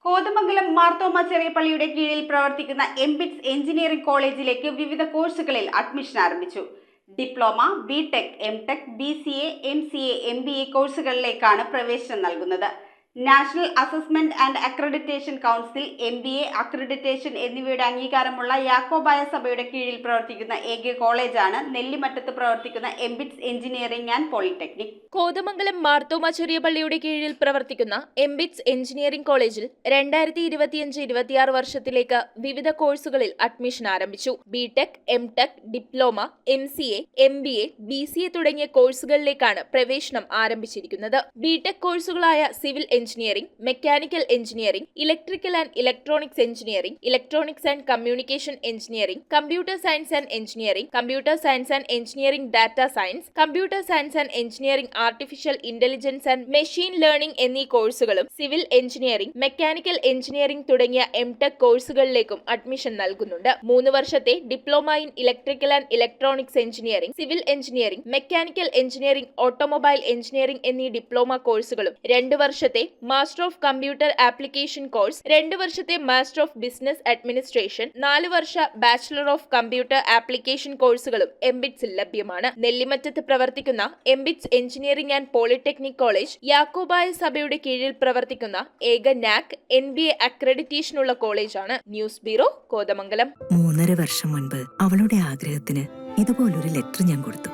കോതമംഗലം മാർത്തോമ ചെറിയ പള്ളിയുടെ കീഴിൽ പ്രവർത്തിക്കുന്ന എംബിറ്റ്സ് എഞ്ചിനീയറിംഗ് കോളേജിലേക്ക് വിവിധ കോഴ്സുകളിൽ അഡ്മിഷൻ ആരംഭിച്ചു. Diploma, BTech, MTech, BCA, MCA, MBA കോഴ്സുകളിലേക്കാണ് പ്രവേശനം നൽകുന്നത്. National assessment and accreditation council, MBA accreditation എന്നിവയുടെ അംഗീകാരമുള്ള യാക്കോബായ സഭയുടെ കീഴിൽ പ്രവർത്തിക്കുന്ന ഏക കോളേജാണ് നെല്ലിമറ്റത്ത് പ്രവർത്തിക്കുന്ന MBITS engineering and polytechnic. Kothamangalam Marthoma ചെറിയ പള്ളിയുടെ കീഴിൽ പ്രവർത്തിക്കുന്ന എംബിറ്റ്സ് എഞ്ചിനീയറിംഗ് കോളേജിൽ 2025-26 വർഷത്തിലേക്ക് വിവിധ കോഴ്സുകളിൽ അഡ്മിഷൻ ആരംഭിച്ചു. BTech, MTech, diploma, MCA, MBA, BCA തുടങ്ങിയ കോഴ്സുകളിലേക്കാണ് പ്രവേശനം ആരംഭിച്ചിരിക്കുന്നത്. ബിടെക് കോഴ്സുകളായ civil engineering, mechanical engineering, electrical and electronics engineering, electronics and communication engineering, computer science and engineering, computer science and engineering data science, computer science and engineering artificial intelligence and machine learning എന്നീ കോഴ്സുകളും civil engineering, mechanical engineering തുടങ്ങിയ MTech കോഴ്സുകളിലേക്കും admission നൽകുന്നുണ്ട്. 3 വർഷത്തെ diploma in electrical and electronics engineering, civil engineering, mechanical engineering, automobile engineering എന്നീ diploma കോഴ്സുകളും 2 വർഷത്തെ master of computer application course, 2 വർഷത്തെ master of business administration, 4 Varsha bachelor of computer application കോഴ്സുകളും എംബിറ്റ്സിൽ ലഭ്യമാണ്. നെല്ലിമറ്റത്ത് പ്രവർത്തിക്കുന്ന MBITS engineering and polytechnic college Yakobaya സഭയുടെ കീഴിൽ പ്രവർത്തിക്കുന്ന ഏക NAC NBA അക്രഡിറ്റേഷനുള്ള കോളേജാണ്. News bureau, Kothamangalam. 3.5 വർഷം മുൻപ് അവളുടെ ആഗ്രഹത്തിന് ഇതുപോലൊരു ലെറ്റർ ഞാൻ കൊടുത്തു.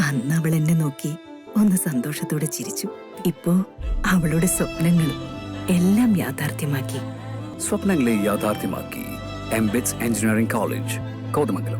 അന്ന് അവൾ എന്നെ നോക്കി ഒന്ന് സന്തോഷത്തോടെ ചിരിച്ചു. ഇപ്പോ അവളുടെ സ്വപ്നങ്ങളും എല്ലാം യാഥാർത്ഥ്യമാക്കി. സ്വപ്നങ്ങളെ യാഥാർത്ഥ്യമാക്കി എംബിറ്റ്സ് എഞ്ചിനീയറിംഗ് കോളേജ്, കോതമംഗലം.